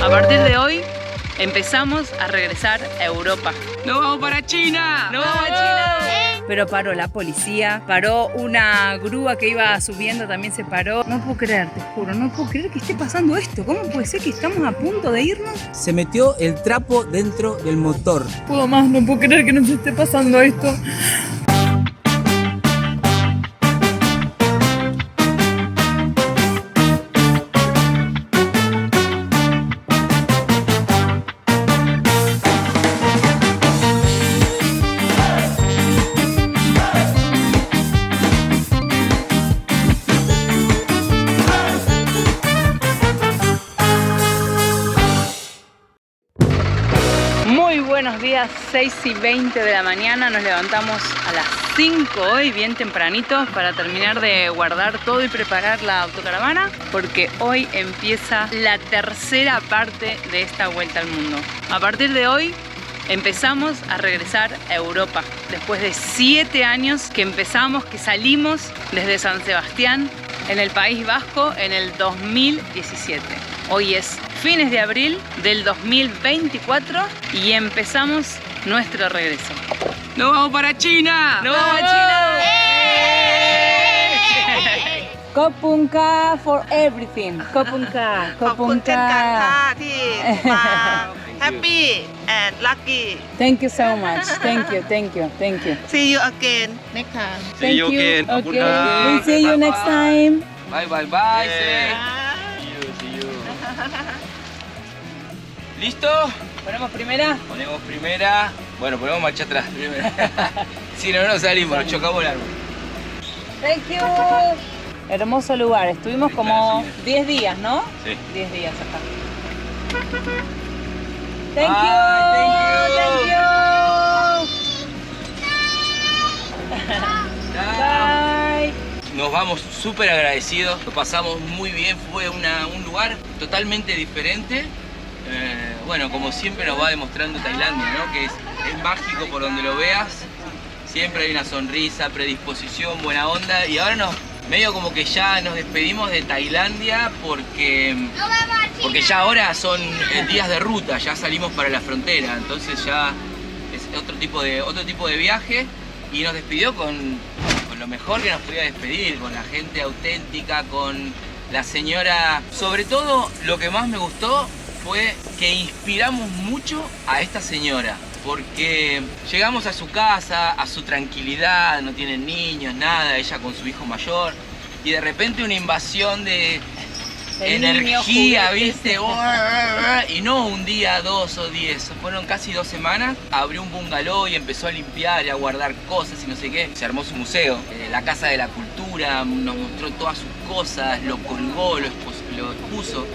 A partir de hoy empezamos a regresar a Europa. ¡Nos vamos para China! ¡Nos vamos a China! Pero paró la policía, paró una grúa que iba subiendo, también se paró. No puedo creer, te juro, no puedo creer que esté pasando esto. ¿Cómo puede ser que estamos a punto de irnos? Se metió el trapo dentro del motor. Puedo más, no puedo creer que nos esté pasando esto. Muy buenos días, 6:20 de la mañana, nos levantamos a las 5 hoy, bien tempranito, para terminar de guardar todo y preparar la autocaravana, porque hoy empieza la tercera parte de esta vuelta al mundo. A partir de hoy empezamos a regresar a Europa, después de 7 años que salimos desde San Sebastián, en el País Vasco, en el 2017. Hoy es fines de abril del 2024 y empezamos nuestro regreso. ¡Nos vamos para China! ¡Nos vamos a China! Kopunka for everything. Kopunka. ขอบคุณเช่นกันค่ะที่มาแฮปปี้แอนด์ลัคกี้ Thank you so much. Thank you. see you again next time See you again. Okay. We'll see you next time. Bye, bye, bye. ¿Listo? ¿Ponemos primera? Ponemos primera. Bueno, ponemos marcha atrás primero. Si no, no salimos, nos chocamos el árbol. Thank you. Hermoso lugar. Estuvimos como 10 días, ¿no? Sí. 10 días acá. Thank Bye, you. thank you. Bye. Nos vamos súper agradecidos, lo pasamos muy bien, fue un lugar totalmente diferente. Bueno, como siempre nos va demostrando Tailandia, ¿no? Que es mágico por donde lo veas, siempre hay una sonrisa, predisposición, buena onda, y ahora medio como que ya nos despedimos de Tailandia porque ya ahora son días de ruta, ya salimos para la frontera, entonces ya es otro tipo de viaje, y nos despidió con lo mejor que nos podía despedir, con la gente auténtica, con la señora. Sobre todo, lo que más me gustó fue que inspiramos mucho a esta señora, porque llegamos a su casa, a su tranquilidad, no tienen niños, nada, ella con su hijo mayor, y de repente una invasión de energía, ¿viste? Y no un día, 2 o 10, fueron casi 2 semanas. Abrió un bungalow y empezó a limpiar y a guardar cosas y no sé qué. Se armó su museo, la Casa de la Cultura, nos mostró todas sus cosas, lo colgó, lo expuso.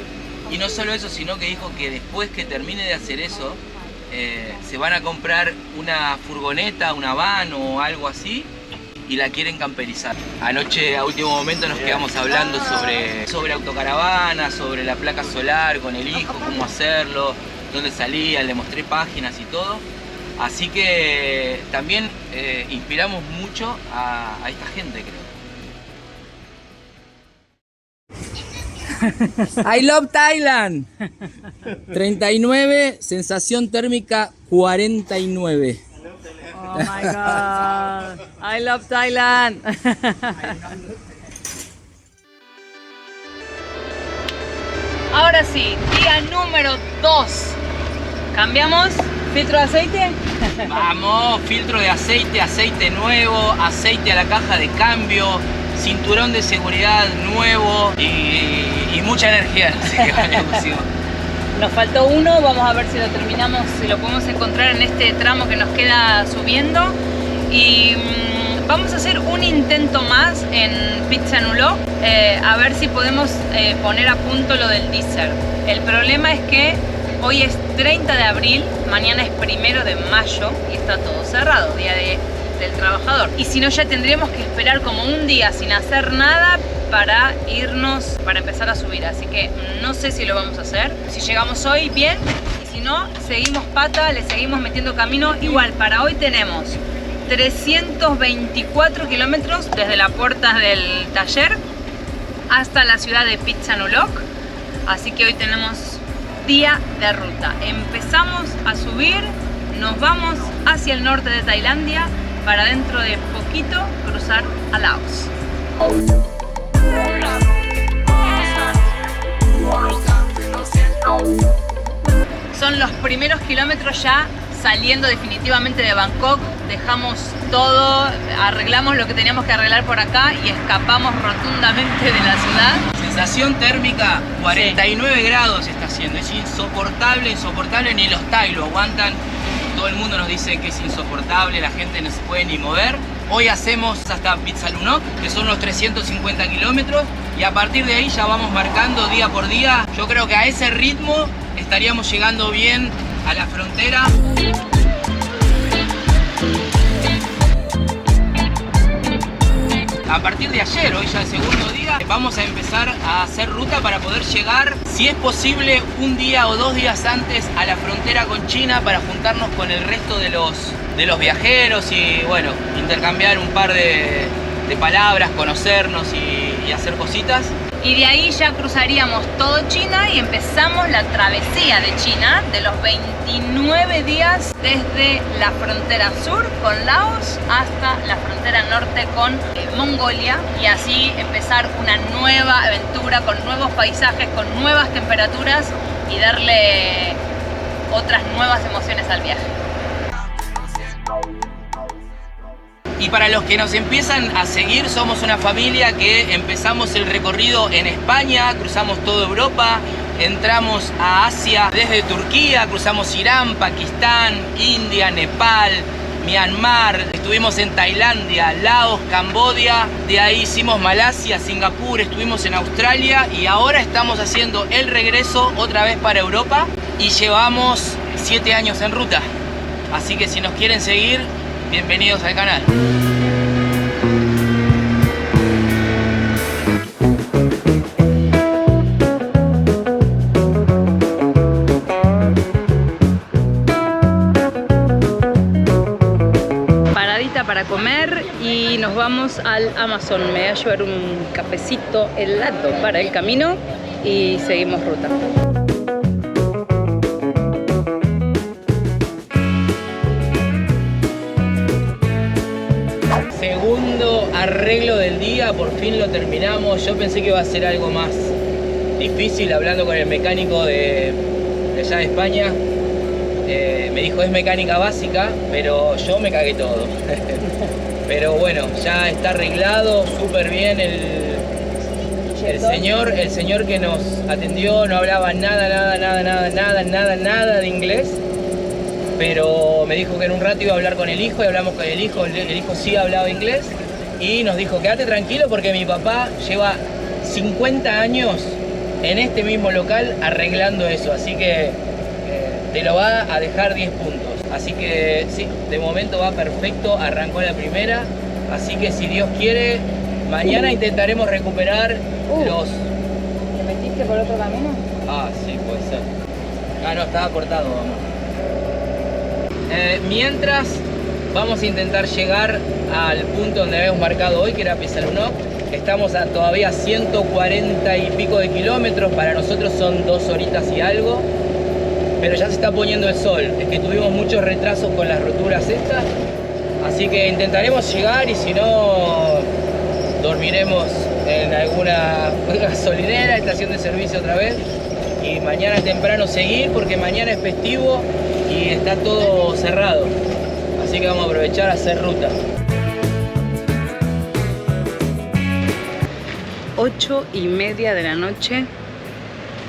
Y no solo eso, sino que dijo que después que termine de hacer eso, se van a comprar una furgoneta, una van o algo así, y la quieren camperizar. Anoche, a último momento, nos quedamos hablando sobre autocaravana, sobre la placa solar con el hijo, cómo hacerlo, dónde salía, le mostré páginas y todo. Así que también inspiramos mucho a esta gente, creo. I love Thailand. 39, sensación térmica 49. Oh my God. I love Thailand. Ahora sí, día número 2. ¿Cambiamos? ¿Filtro de aceite? Vamos, filtro de aceite, aceite nuevo, aceite a la caja de cambio, cinturón de seguridad nuevo y mucha energía. Así que pusimos. Nos faltó uno, vamos a ver si lo terminamos, si lo podemos encontrar en este tramo que nos queda subiendo. Y vamos a hacer un intento más en Phitsanulok, a ver si podemos poner a punto lo del diésel. El problema es que hoy es 30 de abril, mañana es 1 de mayo y está todo cerrado, día del trabajador. Y si no, ya tendríamos que esperar como un día sin hacer nada para irnos, para empezar a subir. Así que no sé si lo vamos a hacer. Si llegamos hoy, bien. Y si no, seguimos pata, le seguimos metiendo camino. Igual, para hoy tenemos 324 kilómetros desde la puerta del taller hasta la ciudad de Phitsanulok. Así que hoy tenemos día de ruta. Empezamos a subir, nos vamos hacia el norte de Tailandia para dentro de poquito cruzar a Laos. Son los primeros kilómetros ya saliendo definitivamente de Bangkok. Dejamos todo, arreglamos lo que teníamos que arreglar por acá y escapamos rotundamente de la ciudad. Sensación térmica, 49 grados está haciendo, es insoportable, insoportable, ni los Thai lo aguantan. Todo el mundo nos dice que es insoportable, la gente no se puede ni mover. Hoy hacemos hasta Phitsanulok, que son unos 350 kilómetros, y a partir de ahí ya vamos marcando día por día. Yo creo que a ese ritmo estaríamos llegando bien a la frontera. A partir de ayer, hoy ya el segundo día, vamos a empezar a hacer ruta para poder llegar, si es posible, un día o 2 días antes a la frontera con China para juntarnos con el resto de los viajeros y, bueno, intercambiar un par de palabras, conocernos y hacer cositas. Y de ahí ya cruzaríamos todo China y empezamos la travesía de China de los 29 días desde la frontera sur con Laos hasta la frontera norte con Mongolia, y así empezar una nueva aventura con nuevos paisajes, con nuevas temperaturas y darle otras nuevas emociones al viaje. Y para los que nos empiezan a seguir, somos una familia que empezamos el recorrido en España, cruzamos toda Europa, entramos a Asia desde Turquía, cruzamos Irán, Pakistán, India, Nepal, Myanmar, estuvimos en Tailandia, Laos, Camboya, de ahí hicimos Malasia, Singapur, estuvimos en Australia y ahora estamos haciendo el regreso otra vez para Europa y llevamos 7 años en ruta. Así que si nos quieren seguir, bienvenidos al canal. Paradita para comer y nos vamos al Amazon. Me voy a llevar un cafecito helado para el camino y seguimos ruta. Segundo arreglo del día, por fin lo terminamos. Yo pensé que iba a ser algo más difícil, hablando con el mecánico de allá de España. Me dijo es mecánica básica, pero yo me cagué todo. Pero bueno, ya está arreglado, súper bien. El señor que nos atendió no hablaba nada de inglés. Pero me dijo que en un rato iba a hablar con el hijo y hablamos con el hijo sí hablaba inglés y nos dijo quédate tranquilo porque mi papá lleva 50 años en este mismo local arreglando eso, así que te lo va a dejar 10 puntos. Así que sí, de momento va perfecto, arrancó la primera, así que si Dios quiere, mañana intentaremos recuperar los... ¿Te metiste por otro camino? Ah, sí, puede ser. Ah, no, estaba cortado, vamos. Mientras vamos a intentar llegar al punto donde habíamos marcado hoy, que era Phitsanulok. Estamos a todavía 140 y pico de kilómetros, para nosotros son 2 horitas y algo, pero ya se está poniendo el sol. Es que tuvimos muchos retrasos con las roturas estas, así que intentaremos llegar y si no, dormiremos en alguna gasolinera, estación de servicio otra vez, y mañana temprano seguir porque mañana es festivo y está todo cerrado, así que vamos a aprovechar a hacer ruta. 8:30 de la noche,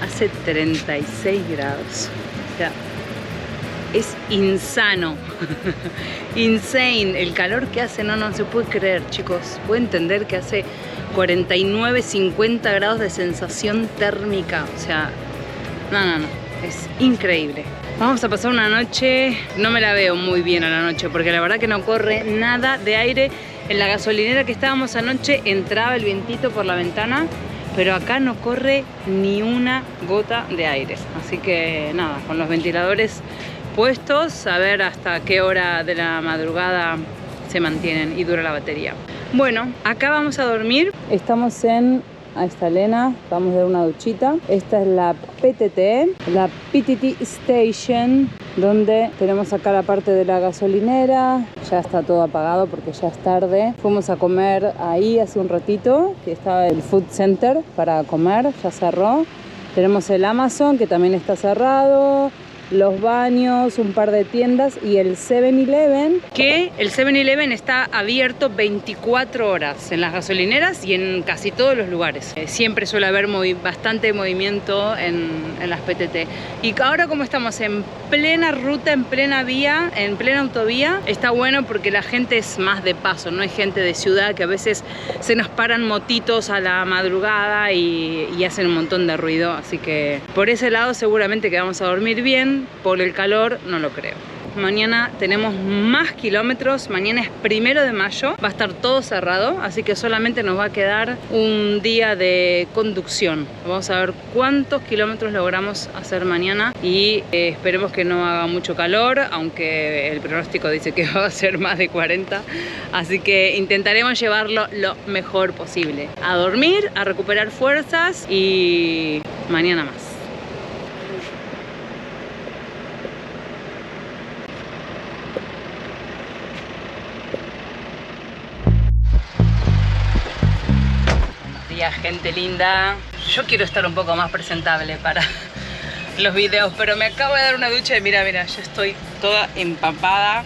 hace 36 grados, o sea, es insano, insane el calor que hace, no se puede creer, chicos. Puedo entender que hace 49, 50 grados de sensación térmica, o sea, no, es increíble. Vamos a pasar una noche, no me la veo muy bien a la noche porque la verdad que no corre nada de aire. En la gasolinera que estábamos anoche entraba el vientito por la ventana, pero acá no corre ni una gota de aire. Así que nada, con los ventiladores puestos, a ver hasta qué hora de la madrugada se mantienen y dura la batería. Bueno, acá vamos a dormir. Estamos en Ahí está Elena, vamos a dar una duchita. Esta es la PTT, la PTT Station, donde tenemos acá la parte de la gasolinera. Ya está todo apagado porque ya es tarde. Fuimos a comer ahí hace un ratito, que estaba el Food Center para comer, ya cerró. Tenemos el Amazon, que también está cerrado, los baños, un par de tiendas y el 7-Eleven, que el 7-Eleven está abierto 24 horas en las gasolineras y en casi todos los lugares. Siempre suele haber bastante movimiento en las PTT. Y ahora, como estamos en plena ruta, en plena vía, en plena autovía, está bueno porque la gente es más de paso, no hay gente de ciudad, que a veces se nos paran motitos a la madrugada y hacen un montón de ruido. Así que por ese lado seguramente que vamos a dormir bien. Por el calor no lo creo. Mañana tenemos más kilómetros. Mañana es 1 de mayo, va a estar todo cerrado, así que solamente nos va a quedar un día de conducción. Vamos a ver cuántos kilómetros logramos hacer mañana y esperemos que no haga mucho calor, aunque el pronóstico dice que va a ser más de 40, así que intentaremos llevarlo lo mejor posible. A dormir, a recuperar fuerzas y mañana más. Gente linda, yo quiero estar un poco más presentable para los videos, pero me acabo de dar una ducha y mira, yo estoy toda empapada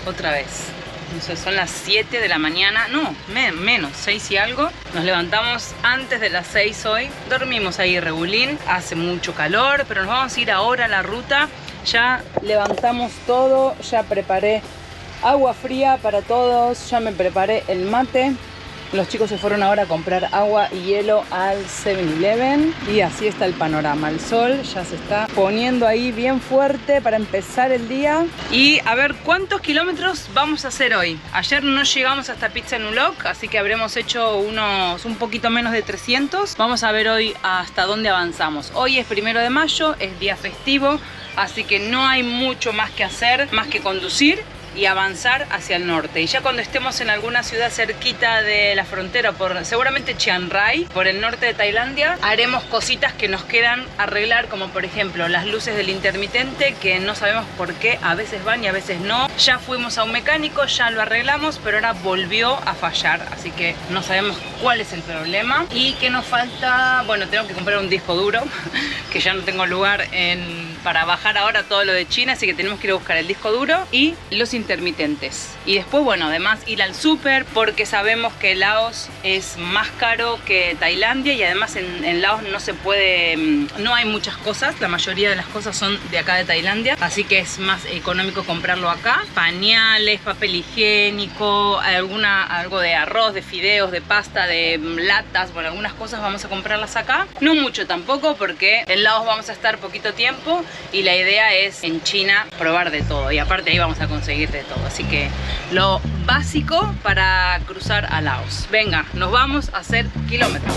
otra vez. Entonces son las 7 de la mañana, no, menos, 6 y algo. Nos levantamos antes de las 6 hoy, dormimos ahí regulín, hace mucho calor, pero nos vamos a ir ahora a la ruta. Ya levantamos todo, ya preparé agua fría para todos, ya me preparé el mate. Los chicos se fueron ahora a comprar agua y hielo al 7-Eleven y así está el panorama. El sol ya se está poniendo ahí bien fuerte para empezar el día. Y a ver cuántos kilómetros vamos a hacer hoy. Ayer no llegamos hasta Phitsanulok, así que habremos hecho un poquito menos de 300. Vamos a ver hoy hasta dónde avanzamos. Hoy es 1 de mayo, es día festivo, así que no hay mucho más que hacer, más que conducir y avanzar hacia el norte. Y ya cuando estemos en alguna ciudad cerquita de la frontera, seguramente Chiang Rai, por el norte de Tailandia, haremos cositas que nos quedan arreglar, como por ejemplo las luces del intermitente, que no sabemos por qué, a veces van y a veces no. Ya fuimos a un mecánico, ya lo arreglamos, pero ahora volvió a fallar, así que no sabemos cuál es el problema. Y que nos falta, bueno, tengo que comprar un disco duro, que ya no tengo lugar para bajar ahora todo lo de China, así que tenemos que ir a buscar el disco duro y los intermitentes. Y después, bueno, además ir al súper, porque sabemos que Laos es más caro que Tailandia y además en Laos no se puede, no hay muchas cosas, la mayoría de las cosas son de acá de Tailandia, así que es más económico comprarlo acá. Pañales, papel higiénico, algo de arroz, de fideos, de pasta, de latas, bueno, algunas cosas vamos a comprarlas acá. No mucho tampoco, porque en Laos vamos a estar poquito tiempo y la idea es en China probar de todo, y aparte ahí vamos a conseguir de todo, así que lo básico para cruzar a Laos. Venga, nos vamos a hacer kilómetros.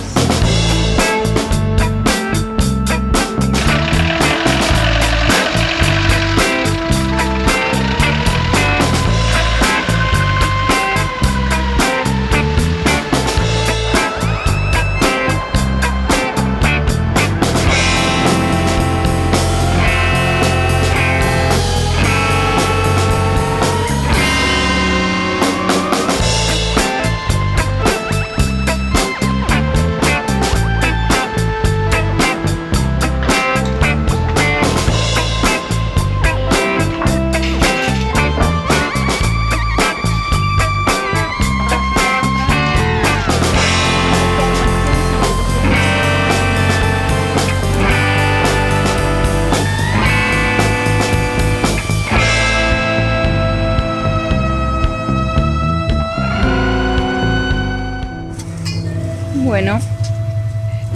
Bueno,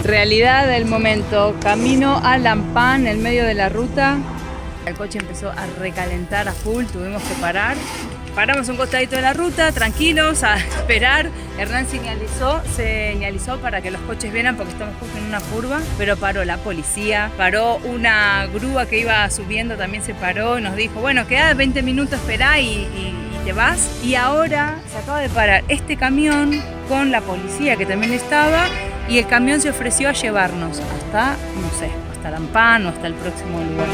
realidad del momento, camino a Lamphun, en medio de la ruta. El coche empezó a recalentar a full, tuvimos que parar. Paramos un costadito de la ruta, tranquilos, a esperar. Hernán señalizó para que los coches vieran porque estamos justo en una curva, pero paró la policía, paró una grúa que iba subiendo, también se paró y nos dijo, bueno, queda 20 minutos, esperá y te vas. Y ahora se acaba de parar este camión con la policía que también estaba y el camión se ofreció a llevarnos hasta, no sé, hasta Lampan o hasta el próximo lugar.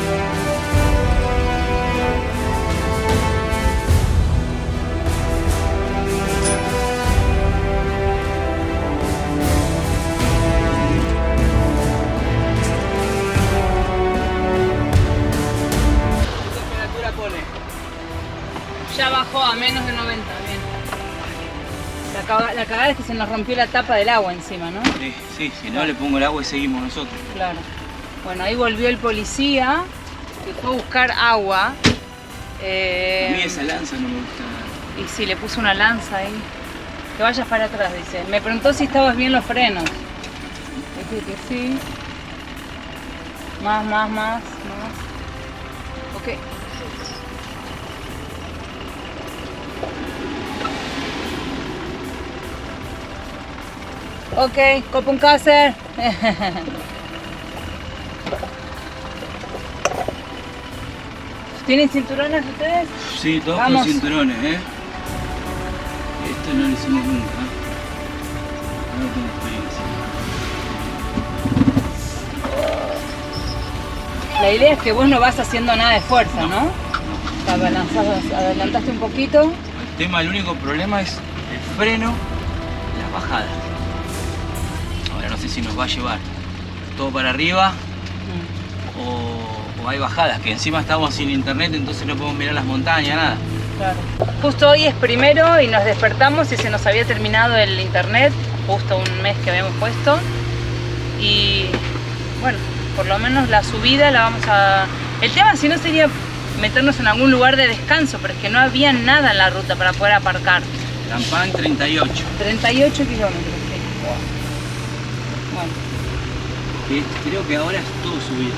Ya bajó a menos de 90, bien. La cagada es que se nos rompió la tapa del agua encima, ¿no? Sí, si no le pongo el agua y seguimos nosotros. Claro. Bueno, ahí volvió el policía, que fue a buscar agua. A mí esa lanza no me gusta nada. Y sí, le puso una lanza ahí. Que vayas para atrás, dice. Me preguntó si estabas bien los frenos. Dije que sí. Más. Ok. Ok, Kopenhagen. ¿Tienen cinturones ustedes? Sí, todos con cinturones, ¿eh? Esto no lo hicimos nunca. No tengo experiencia. La idea es que vos no vas haciendo nada de fuerza, ¿no? Te adelantaste un poquito. El único problema es el freno y las bajadas. Ahora no sé si nos va a llevar todo para arriba o hay bajadas, que encima estamos sin internet, entonces no podemos mirar las montañas, nada. Claro. Justo hoy es primero y nos despertamos y se nos había terminado el internet, justo un mes que habíamos puesto. Y bueno, por lo menos la subida la vamos a... El tema si no sería meternos en algún lugar de descanso, pero es que no había nada en la ruta para poder aparcar. Lampan 38. 38 kilómetros, sí. Bueno. Creo que ahora es todo subido.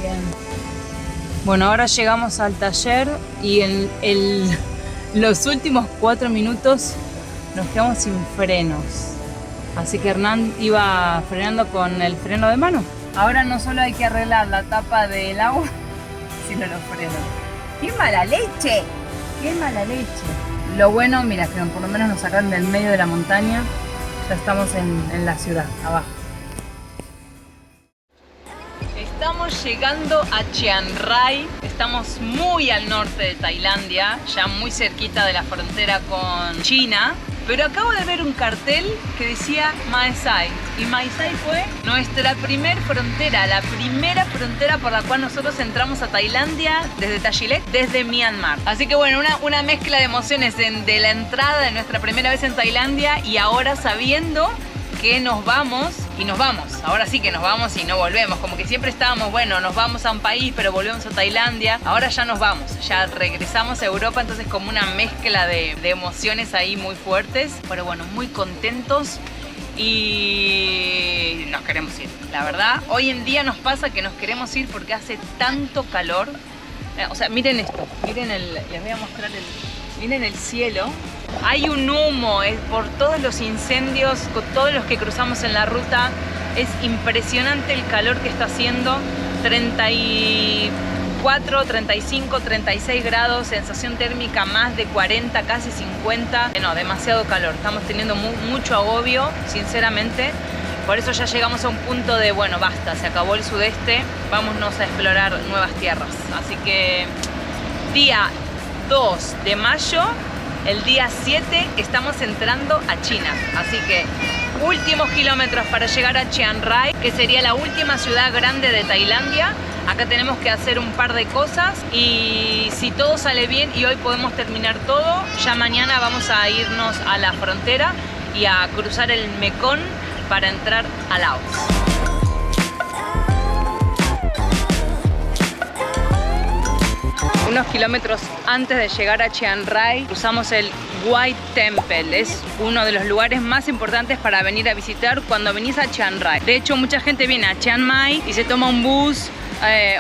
Bien. Bueno, ahora llegamos al taller y en los últimos 4 minutos nos quedamos sin frenos. Así que Hernán iba frenando con el freno de mano. Ahora no solo hay que arreglar la tapa del agua, sino los frenos. ¡Qué mala leche! ¡Qué mala leche! Lo bueno, mira, que por lo menos nos sacaron del medio de la montaña. Ya estamos en la ciudad, abajo. Estamos llegando a Chiang Rai. Estamos muy al norte de Tailandia, ya muy cerquita de la frontera con China. Pero acabo de ver un cartel que decía Mae Sai. Y Mae Sai fue nuestra primera frontera, la primera frontera por la cual nosotros entramos a Tailandia desde Tayilek, desde Myanmar. Así que bueno, una mezcla de emociones de la entrada de nuestra primera vez en Tailandia y ahora sabiendo que nos vamos y nos vamos. Ahora sí que nos vamos y no volvemos. Como que siempre estábamos, bueno, nos vamos a un país pero volvemos a Tailandia. Ahora ya nos vamos, ya regresamos a Europa, entonces como una mezcla de emociones ahí muy fuertes. Pero bueno, muy contentos y nos queremos ir. La verdad, hoy en día nos pasa que nos queremos ir porque hace tanto calor. O sea, miren esto, miren les voy a mostrar miren el cielo. Hay un humo por todos los incendios, con todos los que cruzamos en la ruta. Es impresionante el calor que está haciendo. 34, 35, 36 grados, sensación térmica más de 40, casi 50. No, demasiado calor. Estamos teniendo mucho agobio, sinceramente. Por eso ya llegamos a un punto de, bueno, basta, se acabó el sudeste, vámonos a explorar nuevas tierras. Así que día 2 de mayo, el día 7 estamos entrando a China. Así que últimos kilómetros para llegar a Chiang Rai, que sería la última ciudad grande de Tailandia. Acá tenemos que hacer un par de cosas y si todo sale bien y hoy podemos terminar todo, ya mañana vamos a irnos a la frontera y a cruzar el Mekong para entrar a Laos. Unos kilómetros antes de llegar a Chiang Rai, cruzamos el White Temple. Es uno de los lugares más importantes para venir a visitar cuando venís a Chiang Rai. De hecho, mucha gente viene a Chiang Mai y se toma un bus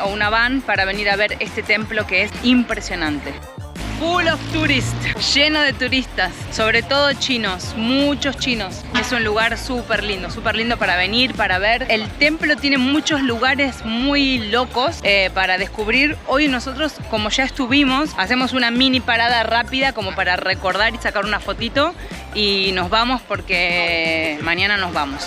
o una van para venir a ver este templo que es impresionante. full of tourists, lleno de turistas, sobre todo chinos, muchos chinos. Es un lugar súper lindo para venir, para ver. El templo tiene muchos lugares muy locos para descubrir. Hoy nosotros, como ya estuvimos, hacemos una mini parada rápida como para recordar y sacar una fotito y nos vamos porque mañana nos vamos.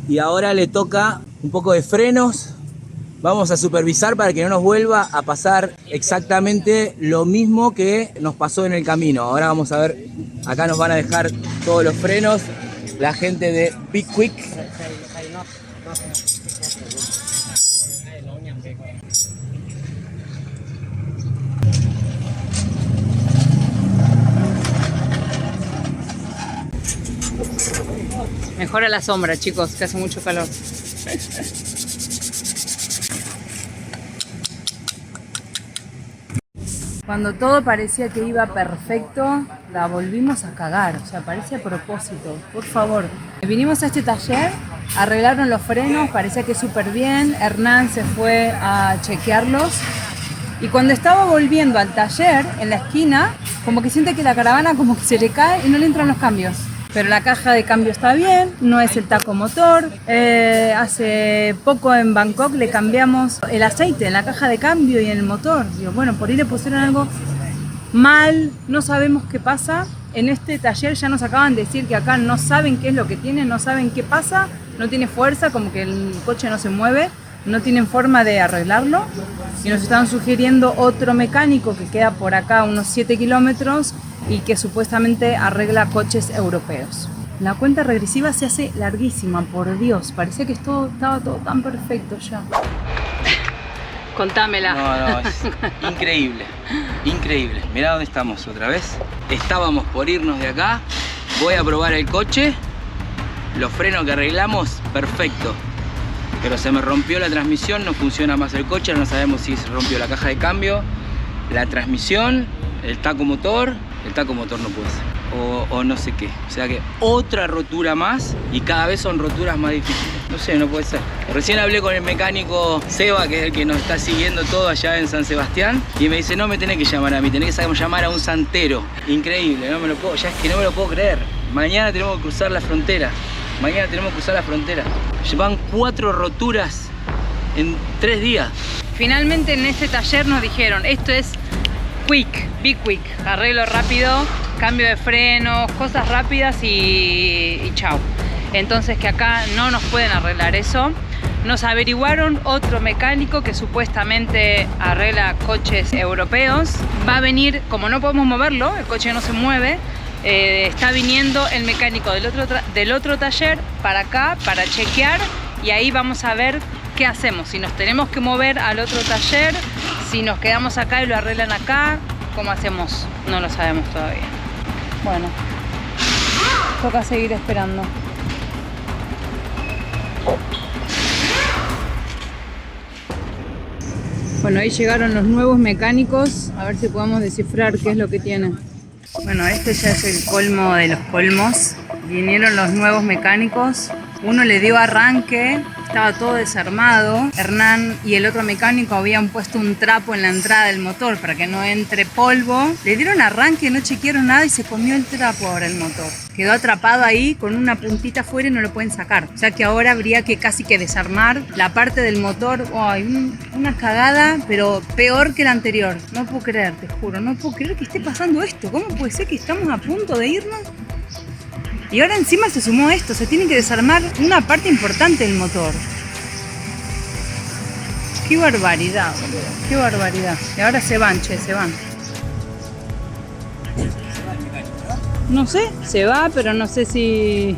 Y ahora le toca un poco de frenos. Vamos a supervisar para que no nos vuelva a pasar exactamente lo mismo que nos pasó en el camino. Ahora vamos a ver, acá nos van a dejar todos los frenos, la gente de Pick Quick. Mejora la sombra, chicos, que hace mucho calor. Cuando todo parecía que iba perfecto, la volvimos a cagar. O sea, parece a propósito. Por favor. Vinimos a este taller, arreglaron los frenos, parecía que súper bien. Hernán se fue a chequearlos. Y cuando estaba volviendo al taller, en la esquina, como que siente que la caravana como que se le cae y no le entran los cambios. Pero la caja de cambio está bien, no es el taco motor. Hace poco en Bangkok le cambiamos el aceite en la caja de cambio y en el motor. Digo, bueno, por ahí le pusieron algo mal, no sabemos qué pasa. En este taller ya nos acaban de decir que acá no saben qué es lo que tiene, no saben qué pasa, no tiene fuerza, como que el coche no se mueve, no tienen forma de arreglarlo. Y nos están sugiriendo otro mecánico que queda por acá unos 7 kilómetros y que supuestamente arregla coches europeos. La cuenta regresiva se hace larguísima, por Dios. Parecía que estaba todo tan perfecto ya. Contámela. No, es increíble, increíble. Mirá dónde estamos otra vez. Estábamos por irnos de acá. Voy a probar el coche. Los frenos que arreglamos, perfecto. Pero se me rompió la transmisión, no funciona más el coche. No sabemos si se rompió la caja de cambio, la transmisión, el taco motor. El taco motor no puede ser, o no sé qué. O sea que otra rotura más y cada vez son roturas más difíciles. No sé, no puede ser. Recién hablé con el mecánico Seba, que es el que nos está siguiendo todo allá en San Sebastián, y me dice, no me tenés que llamar a mí, tenés que llamar a un santero. Increíble, no me lo puedo, ya es que no me lo puedo creer. Mañana tenemos que cruzar la frontera. Llevan 4 roturas en 3 días. Finalmente en este taller nos dijeron, esto es quick, be quick, arreglo rápido, cambio de frenos, cosas rápidas y chao. Entonces que acá no nos pueden arreglar eso. Nos averiguaron otro mecánico que supuestamente arregla coches europeos. Va a venir, como no podemos moverlo, el coche no se mueve, está viniendo el mecánico del otro taller para acá, para chequear, y ahí vamos a ver qué hacemos, si nos tenemos que mover al otro taller, si nos quedamos acá y lo arreglan acá, ¿cómo hacemos? No lo sabemos todavía. Bueno, toca seguir esperando. Bueno, ahí llegaron los nuevos mecánicos, a ver si podemos descifrar qué es lo que tienen. Bueno, este ya es el colmo de los colmos. Vinieron los nuevos mecánicos, uno le dio arranque, estaba todo desarmado. Hernán y el otro mecánico habían puesto un trapo en la entrada del motor para que no entre polvo. Le dieron arranque, no chequearon nada y se comió el trapo ahora el motor. Quedó atrapado ahí con una puntita afuera y no lo pueden sacar. O sea que ahora habría que casi que desarmar la parte del motor. ¡Ay! Una cagada, pero peor que la anterior. No puedo creer, te juro, no puedo creer que esté pasando esto. ¿Cómo puede ser que estamos a punto de irnos? Y ahora encima se sumó esto, se tiene que desarmar una parte importante del motor. ¡Qué barbaridad, boludo! ¡Qué barbaridad! Y ahora se van, se van. No sé, se va, pero no sé si...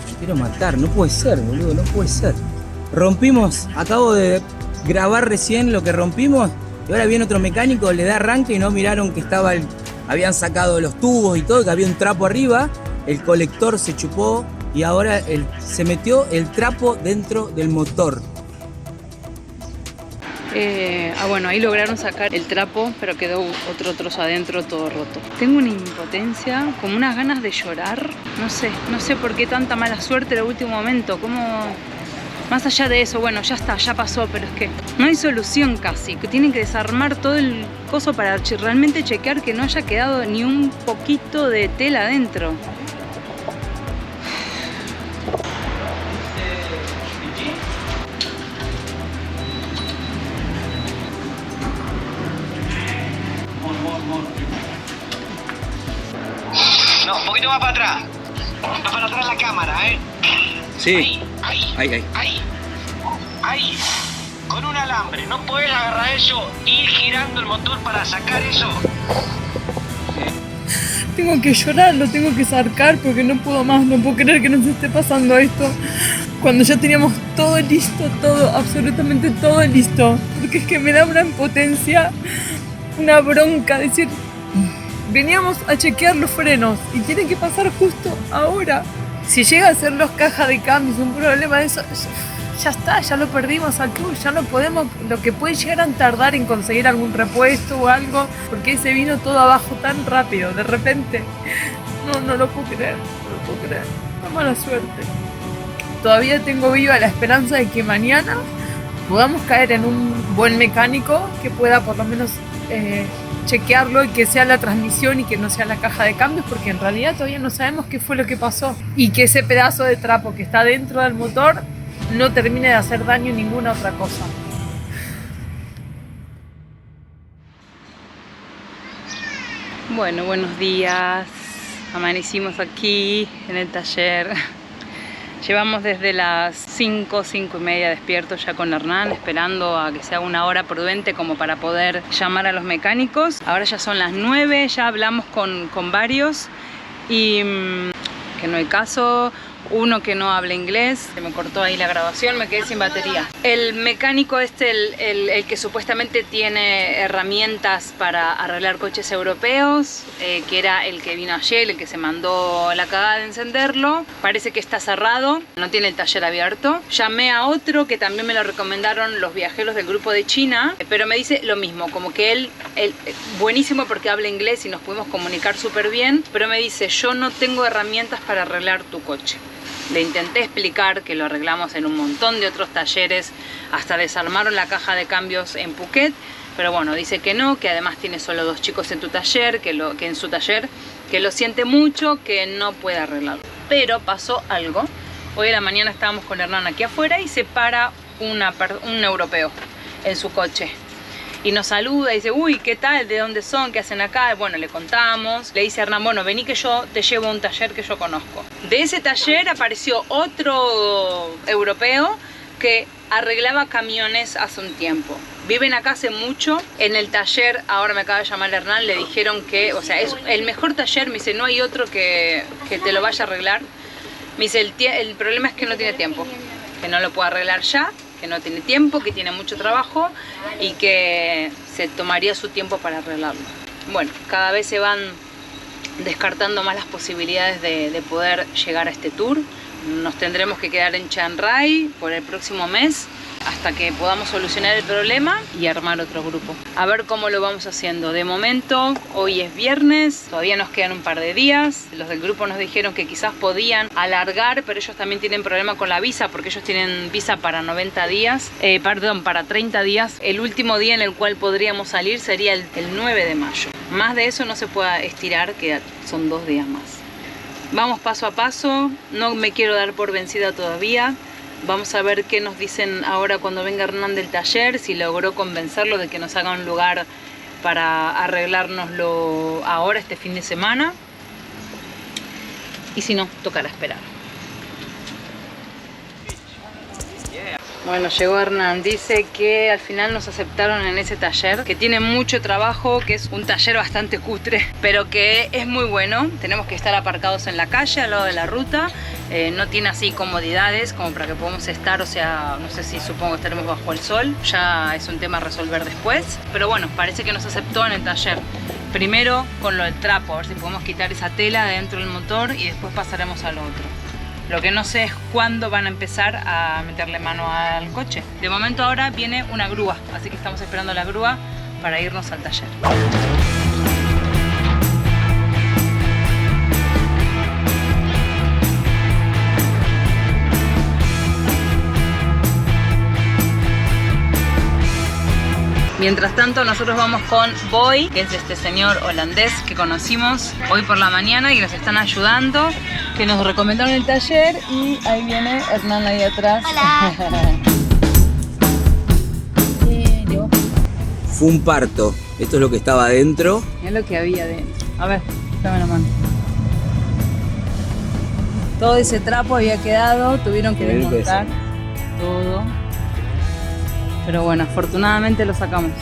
Me quiero matar, no puede ser, boludo, no puede ser. Rompimos, acabo de grabar recién lo que rompimos, y ahora viene otro mecánico, le da arranque y no miraron que estaba habían sacado los tubos y todo, que había un trapo arriba. El colector se chupó y ahora se metió el trapo dentro del motor. Bueno, ahí lograron sacar el trapo, pero quedó otro trozo adentro todo roto. Tengo una impotencia, como unas ganas de llorar. No sé por qué tanta mala suerte en el último momento. Más allá de eso, bueno, ya está, ya pasó, pero es que no hay solución casi. Que tienen que desarmar todo el coso para realmente chequear que no haya quedado ni un poquito de tela adentro. No, un poquito más para atrás. Más para atrás la cámara, ¿eh? Sí. Ahí. Ahí. Con un alambre. No podés agarrar eso e ir girando el motor para sacar eso. Tengo que llorar, lo tengo que sacar porque no puedo más, no puedo creer que nos esté pasando esto. Cuando ya teníamos todo listo, todo, absolutamente todo listo. Porque es que me da una impotencia, una bronca, decir, veníamos a chequear los frenos y tiene que pasar justo ahora. Si llega a ser los cajas de cambios un problema de eso, ya está, ya lo perdimos al tour, ya no podemos, lo que puede llegar a tardar en conseguir algún repuesto o algo, porque se vino todo abajo tan rápido, de repente. No lo puedo creer, una mala suerte. Todavía tengo viva la esperanza de que mañana podamos caer en un buen mecánico que pueda por lo menos chequearlo y que sea la transmisión y que no sea la caja de cambios, porque en realidad todavía no sabemos qué fue lo que pasó y que ese pedazo de trapo que está dentro del motor no termine de hacer daño en ninguna otra cosa. Bueno, buenos días. Amanecimos aquí en el taller. Llevamos desde las 5:30 despiertos ya con Hernán, esperando a que sea una hora prudente como para poder llamar a los mecánicos. Ahora ya son las 9, ya hablamos con varios y que no hay caso. Uno que no habla inglés, se me cortó ahí la grabación, me quedé sin batería. El mecánico el que supuestamente tiene herramientas para arreglar coches europeos, que era el que vino ayer, el que se mandó la cagada de encenderlo, parece que está cerrado, no tiene el taller abierto. Llamé a otro que también me lo recomendaron los viajeros del grupo de China, pero me dice lo mismo, como que él buenísimo porque habla inglés y nos pudimos comunicar súper bien, pero me dice, yo no tengo herramientas para arreglar tu coche. Le intenté explicar que lo arreglamos en un montón de otros talleres, hasta desarmaron la caja de cambios en Phuket, pero bueno, dice que no, que además tiene solo 2 chicos en tu taller, que en su taller, que lo siente mucho, que no puede arreglarlo. Pero pasó algo. Hoy a la mañana estábamos con Hernán aquí afuera y se para un europeo en su coche. Y nos saluda y dice, uy, ¿qué tal? ¿De dónde son? ¿Qué hacen acá? Bueno, le contamos. Le dice a Hernán, bueno, vení que yo te llevo a un taller que yo conozco. De ese taller apareció otro europeo que arreglaba camiones hace un tiempo. Viven acá hace mucho. En el taller, ahora me acaba de llamar Hernán, le dijeron que, o sea, es el mejor taller. Me dice, no hay otro que te lo vaya a arreglar. Me dice, el problema es que no tiene tiempo, que no lo puede arreglar ya, que no tiene tiempo, que tiene mucho trabajo y que se tomaría su tiempo para arreglarlo. Bueno, cada vez se van descartando más las posibilidades de poder llegar a este tour. Nos tendremos que quedar en Chiang Rai por el próximo mes hasta que podamos solucionar el problema y armar otro grupo. A ver cómo lo vamos haciendo. De momento, hoy es viernes, todavía nos quedan un par de días. Los del grupo nos dijeron que quizás podían alargar, pero ellos también tienen problema con la visa porque ellos tienen visa para 90 días, para 30 días. El último día en el cual podríamos salir sería el 9 de mayo. Más de eso no se puede estirar, que son 2 días más. Vamos paso a paso, no me quiero dar por vencida todavía. Vamos a ver qué nos dicen ahora cuando venga Hernán del taller, si logró convencerlo de que nos haga un lugar para arreglárnoslo ahora, este fin de semana. Y si no, tocará esperar. Bueno, llegó Hernán, dice que al final nos aceptaron en ese taller, que tiene mucho trabajo, que es un taller bastante cutre, pero que es muy bueno. Tenemos que estar aparcados en la calle, al lado de la ruta, no tiene así comodidades como para que podamos estar, o sea, no sé si supongo que estaremos bajo el sol, ya es un tema a resolver después, pero bueno, parece que nos aceptó en el taller. Primero con lo del trapo, a ver si podemos quitar esa tela de dentro del motor y después pasaremos al otro. Lo que no sé es cuándo van a empezar a meterle mano al coche. De momento ahora viene una grúa, así que estamos esperando la grúa para irnos al taller. Mientras tanto nosotros vamos con Boy, que es este señor holandés que conocimos hoy por la mañana y nos están ayudando, que nos recomendaron el taller, y ahí viene Hernán ahí atrás. Hola. Fue un parto. Esto es lo que estaba adentro. Mirá lo que había dentro. A ver, dame la mano. Todo ese trapo había quedado, tuvieron que desmontar todo. Pero bueno, afortunadamente lo sacamos.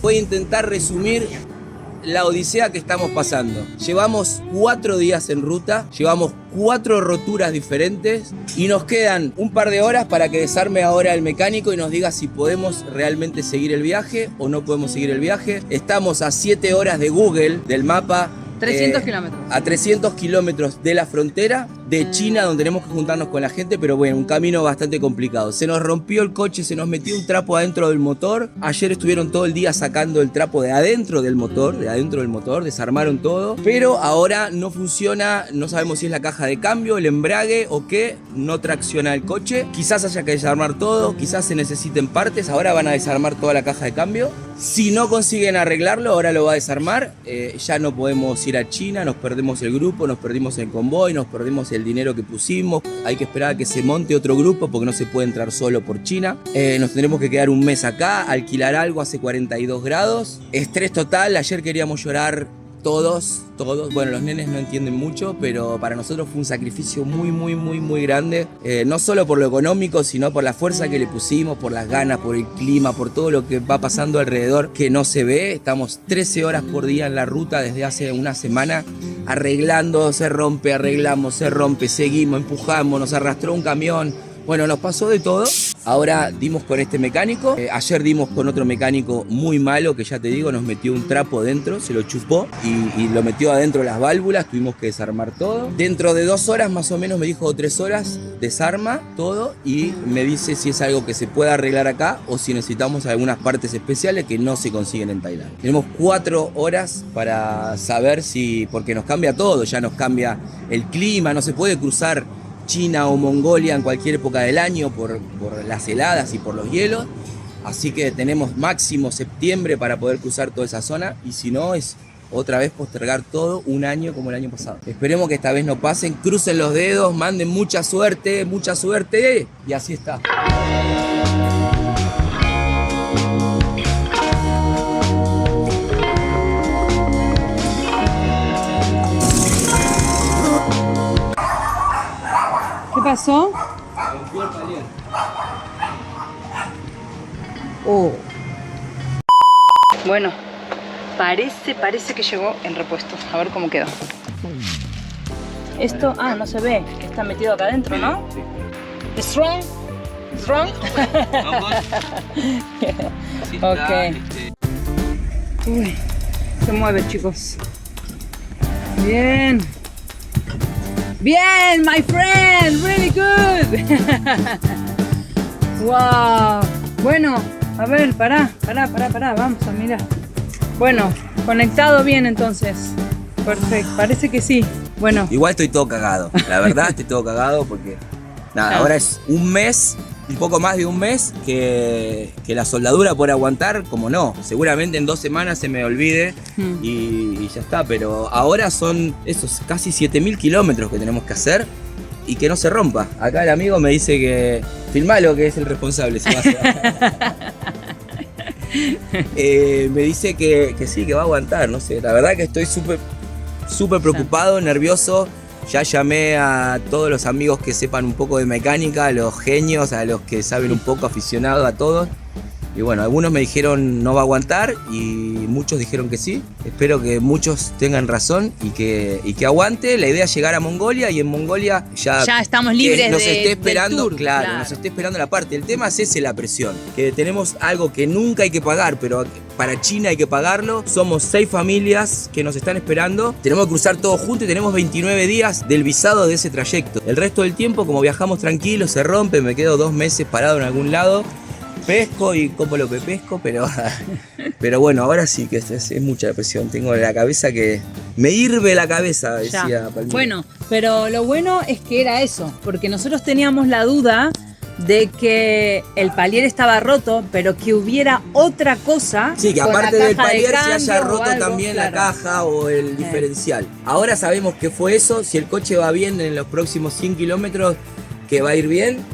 Voy a intentar resumir la odisea que estamos pasando. Llevamos 4 días en ruta, llevamos 4 roturas diferentes y nos quedan un par de horas para que desarme ahora el mecánico y nos diga si podemos realmente seguir el viaje o no podemos seguir el viaje. Estamos a 7 horas de Google, del mapa. 300 kilómetros. A 300 kilómetros de la frontera de China, donde tenemos que juntarnos con la gente, pero bueno, un camino bastante complicado. Se nos rompió el coche, se nos metió un trapo adentro del motor. Ayer estuvieron todo el día sacando el trapo de adentro del motor, desarmaron todo. Pero ahora no funciona, no sabemos si es la caja de cambio, el embrague o qué, no tracciona el coche. Quizás haya que desarmar todo, quizás se necesiten partes, ahora van a desarmar toda la caja de cambio. Si no consiguen arreglarlo, ahora lo va a desarmar. Ya no podemos ir a China, nos perdemos el grupo, nos perdimos el convoy, nos perdimos el dinero que pusimos. Hay que esperar a que se monte otro grupo porque no se puede entrar solo por China. Nos tendremos que quedar un mes acá, alquilar algo, hace 42 grados. Estrés total, ayer queríamos llorar todos. Bueno, los nenes no entienden mucho, pero para nosotros fue un sacrificio muy grande. No solo por lo económico, sino por la fuerza que le pusimos, por las ganas, por el clima, por todo lo que va pasando alrededor que no se ve. Estamos 13 horas por día en la ruta desde hace una semana, arreglando, se rompe, arreglamos, se rompe, seguimos, empujamos, nos arrastró un camión. Bueno, nos pasó de todo. Ahora dimos con este mecánico. Ayer dimos con otro mecánico muy malo que ya te digo, nos metió un trapo dentro, se lo chupó y lo metió adentro de las válvulas. Tuvimos que desarmar todo. Dentro de 2 horas más o menos, me dijo, o 3 horas, desarma todo y me dice si es algo que se puede arreglar acá o si necesitamos algunas partes especiales que no se consiguen en Tailandia. Tenemos 4 horas para saber si, porque nos cambia todo, ya nos cambia el clima, no se puede cruzar China o Mongolia en cualquier época del año por las heladas y por los hielos, así que tenemos máximo septiembre para poder cruzar toda esa zona y si no es otra vez postergar todo un año como el año pasado. Esperemos que esta vez no pasen, crucen los dedos, manden mucha suerte y así está. ¿Qué pasó? Oh. Bueno, parece que llegó el repuesto. A ver cómo quedó. Esto, no se ve, que está metido acá adentro, ¿no? Sí. ¿Es wrong? ¿Es wrong? Ok. Uy, se mueve, chicos. Bien. Bien, my friend, really good. Wow. Bueno, a ver, pará, vamos a mirar. Bueno, conectado bien entonces. Perfecto, parece que sí. Bueno. Igual estoy todo cagado, la verdad estoy todo cagado porque nada, ahora es un mes, un poco más de un mes que la soldadura por aguantar, como no, seguramente en 2 semanas se me olvide y ya está, pero ahora son esos casi 7000 kilómetros que tenemos que hacer y que no se rompa. Acá el amigo me dice que filmalo, que es el responsable, se va a hacer. Me dice que sí, que va a aguantar, no sé, la verdad que estoy súper preocupado, nervioso. Ya llamé a todos los amigos que sepan un poco de mecánica, a los genios, a los que saben un poco, aficionados, a todos. Y bueno, algunos me dijeron no va a aguantar y muchos dijeron que sí. Espero que muchos tengan razón y que aguante. La idea es llegar a Mongolia y en Mongolia ya estamos libres nos esté del esperando, tour, claro, nos esté esperando la parte. El tema es ese, la presión. Que tenemos algo que nunca hay que pagar, pero para China hay que pagarlo. Somos 6 familias que nos están esperando. Tenemos que cruzar todos juntos y tenemos 29 días del visado de ese trayecto. El resto del tiempo, como viajamos tranquilos, se rompe, me quedo 2 meses parado en algún lado. Pesco y como lo que pesco, pero bueno, ahora sí que es mucha presión. Tengo la cabeza que me hirve la cabeza, decía Palmira. Bueno, pero lo bueno es que era eso, porque nosotros teníamos la duda de que el palier estaba roto, pero que hubiera otra cosa. Sí, que con aparte la del caja de palier se haya cambio o roto algo, también claro. la caja o el diferencial. Ahora sabemos que fue eso. Si el coche va bien en los próximos 100 kilómetros, que va a ir bien.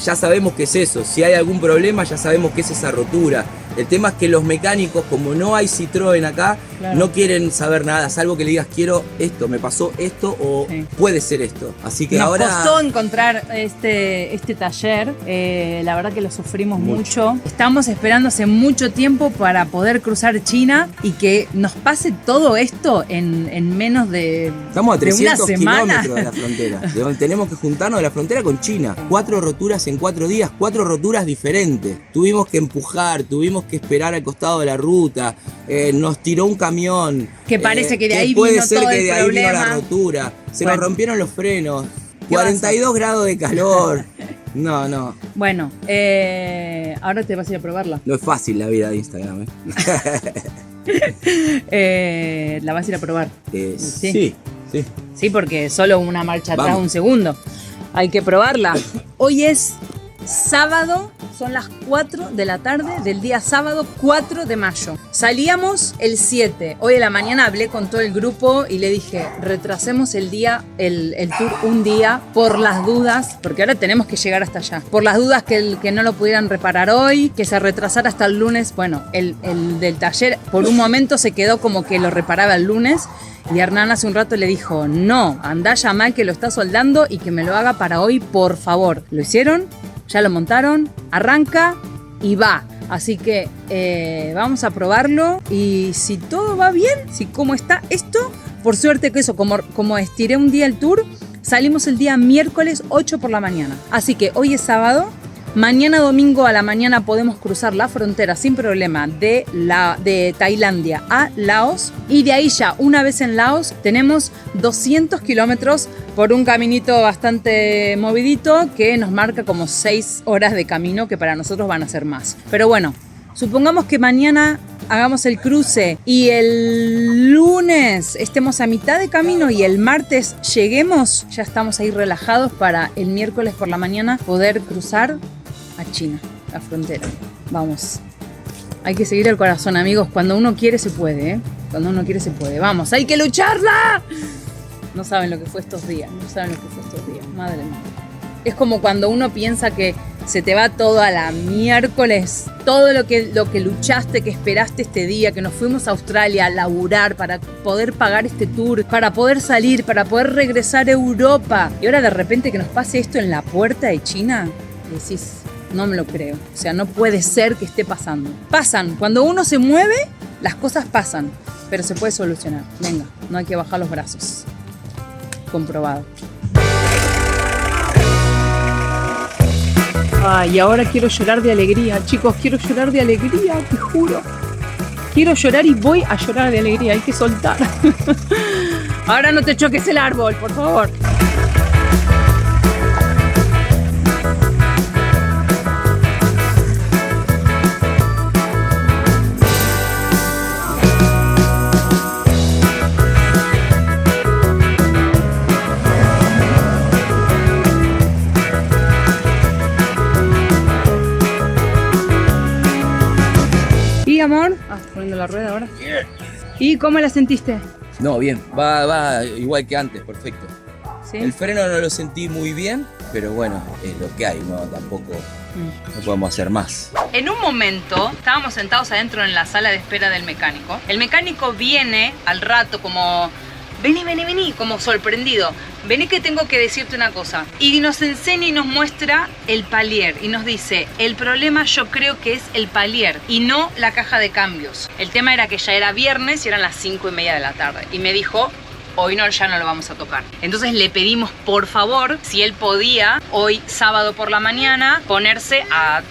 Ya sabemos que es eso. Si hay algún problema, ya sabemos que es esa rotura. El tema es que los mecánicos, como no hay Citroën acá, claro, no quieren saber nada, salvo que le digas quiero esto, me pasó esto o puede ser esto. Así que nos costó encontrar este taller, la verdad que lo sufrimos mucho. Estamos esperando hace mucho tiempo para poder cruzar China y que nos pase todo esto en menos de Estamos a 300 de una semana. kilómetros de la frontera, de donde tenemos que juntarnos de la frontera con China. 4 roturas en 4 días, 4 roturas diferentes. Tuvimos que empujar, tuvimos que esperar al costado de la ruta, nos tiró un camión. Que parece que de ahí puede vino ser todo que el de ahí problema. vino la rotura. Se nos rompieron los frenos. ¿Qué 42 grados de calor. No. Bueno, ahora te vas a ir a probarla. No es fácil la vida de Instagram, La vas a ir a probar. Sí. Sí, porque solo una marcha atrás, Vamos. un segundo. Hay que probarla. Hoy es sábado, son las 4 de la tarde del día sábado 4 de mayo. Salíamos el 7. Hoy en la mañana hablé con todo el grupo y le dije, retrasemos el día, el tour un día por las dudas, porque ahora tenemos que llegar hasta allá. Por las dudas que no lo pudieran reparar hoy, que se retrasara hasta el lunes. Bueno, el del taller por un momento se quedó como que lo reparaba el lunes. Y Hernán hace un rato le dijo, no, andá, llamá al que lo está soldando y que me lo haga para hoy, por favor. Lo hicieron, ya lo montaron, arranca y va. Así que vamos a probarlo y si todo va bien, si cómo está esto, por suerte que eso, como estiré un día el tour, salimos el día miércoles 8 por la mañana. Así que hoy es sábado. Mañana domingo a la mañana podemos cruzar la frontera sin problema de Tailandia a Laos y de ahí ya, una vez en Laos, tenemos 200 kilómetros por un caminito bastante movidito que nos marca como 6 horas de camino, que para nosotros van a ser más. Pero bueno, supongamos que mañana hagamos el cruce y el lunes estemos a mitad de camino y el martes lleguemos, ya estamos ahí relajados para el miércoles por la mañana poder cruzar a China, la frontera. Vamos. Hay que seguir el corazón, amigos. Cuando uno quiere se puede, ¿eh? Cuando uno quiere se puede. Vamos, hay que lucharla. No saben lo que fue estos días. Madre mía. Es como cuando uno piensa que se te va todo a la miércoles, todo lo que luchaste, que esperaste este día, que nos fuimos a Australia a laburar para poder pagar este tour, para poder salir, para poder regresar a Europa. Y ahora de repente que nos pase esto en la puerta de China, decís, no me lo creo. O sea, no puede ser que esté pasando. Pasan. Cuando uno se mueve, las cosas pasan. Pero se puede solucionar. Venga, no hay que bajar los brazos. Comprobado. Ay, y ahora quiero llorar de alegría, chicos, quiero llorar de alegría, te juro. Quiero llorar y voy a llorar de alegría, hay que soltar. Ahora no te choques el árbol, por favor. Amor, poniendo la rueda ahora. ¿Y cómo la sentiste? No, bien, va igual que antes, perfecto. ¿Sí? El freno no lo sentí muy bien, pero bueno, es lo que hay, no, tampoco no podemos hacer más. En un momento estábamos sentados adentro en la sala de espera del mecánico. El mecánico viene al rato como vení, como sorprendido. Vení que tengo que decirte una cosa. Y nos enseña y nos muestra el palier. Y nos dice, el problema yo creo que es el palier y no la caja de cambios. El tema era que ya era viernes y eran las 5:30 de la tarde. Y me dijo, hoy no, ya no lo vamos a tocar. Entonces le pedimos por favor si él podía hoy sábado por la mañana ponerse a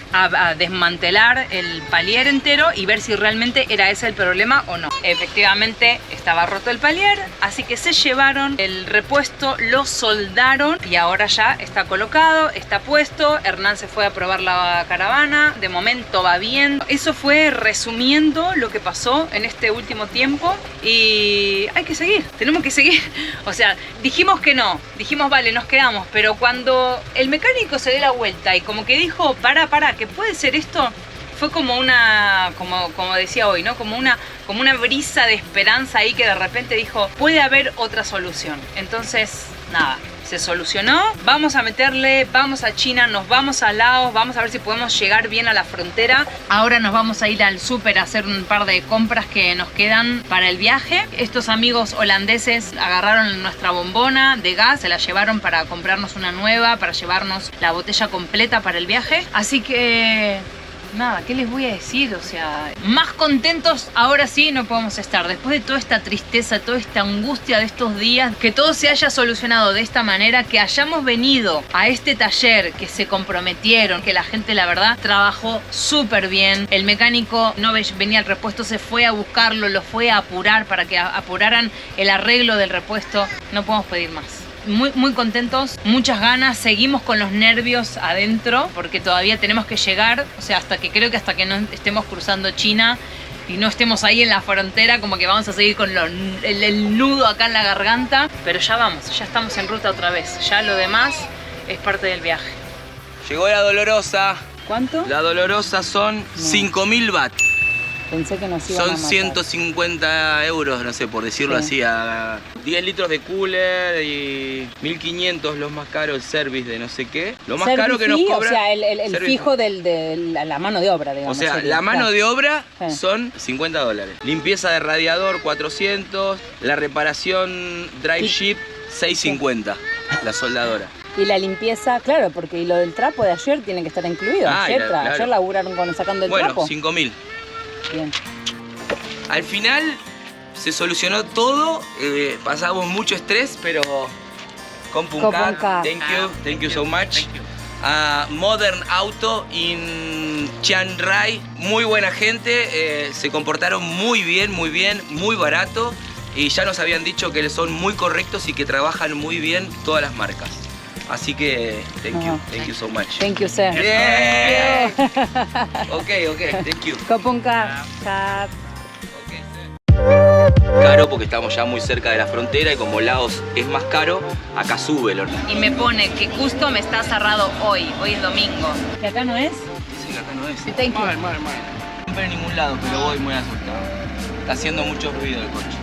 desmantelar el palier entero y ver si realmente era ese el problema o no. Efectivamente estaba roto el palier, así que se llevaron el repuesto, lo soldaron y ahora ya está colocado, está puesto. Hernán se fue a probar la caravana, de momento va bien. Eso fue resumiendo lo que pasó en este último tiempo y hay que seguir, tenemos que seguir. O sea, dijimos que no, dijimos vale, nos quedamos, pero cuando el mecánico se dio la vuelta y como que dijo, para, que puede ser esto, fue como una, como decía hoy, ¿no? Como una brisa de esperanza ahí que de repente dijo, puede haber otra solución. Entonces, nada, se solucionó, vamos a meterle, vamos a China, nos vamos a Laos, vamos a ver si podemos llegar bien a la frontera. Ahora nos vamos a ir al súper a hacer un par de compras que nos quedan para el viaje. Estos amigos holandeses agarraron nuestra bombona de gas, se la llevaron para comprarnos una nueva, para llevarnos la botella completa para el viaje. Así que nada, ¿qué les voy a decir? O sea, más contentos ahora sí no podemos estar. Después de toda esta tristeza, toda esta angustia de estos días, que todo se haya solucionado de esta manera, que hayamos venido a este taller, que se comprometieron, que la gente la verdad trabajó súper bien. El mecánico no venía al repuesto, se fue a buscarlo, lo fue a apurar para que apuraran el arreglo del repuesto. No podemos pedir más. Muy contentos, muchas ganas, seguimos con los nervios adentro porque todavía tenemos que llegar, o sea, hasta que no estemos cruzando China y no estemos ahí en la frontera, como que vamos a seguir con el nudo acá en la garganta, pero ya vamos, ya estamos en ruta otra vez, ya lo demás es parte del viaje. Llegó la Dolorosa. ¿Cuánto? La Dolorosa son 5.000 baht. Pensé que nos iban a Son matar. 150 euros, no sé, por decirlo Sí. así, a 10 litros de cooler y 1.500 los más caros, el service de no sé qué. Lo más caro que nos cobra... O sea, el service fijo de la mano de obra, digamos. O sea, sería. la mano de obra Sí. son $50. Limpieza de radiador, 400. La reparación drive ship, 650. La soldadora. Y la limpieza, claro, porque y lo del trapo de ayer tiene que estar incluido. Ah, Ayer, claro. ayer laburaron sacando el Bueno, trapo. 5.000. Bien. Al final se solucionó todo, pasamos mucho estrés, pero con Puncar, Puncar. thank you so much. Modern Auto in Chiang Rai, muy buena gente, se comportaron muy bien, muy barato y ya nos habían dicho que son muy correctos y que trabajan muy bien todas las marcas. Así que thank you so much. Thank you, sir. Yeah. Okay, thank you. Kopunka. Chat. Caro porque estamos ya muy cerca de la frontera y como Laos es más caro, acá sube el horno. Y me pone que justo me está cerrado hoy es domingo. ¿Que acá no es? Dice que acá no es. Sí, thank you. No compré en ningún lado, pero voy muy asustado. Está haciendo mucho ruido el coche.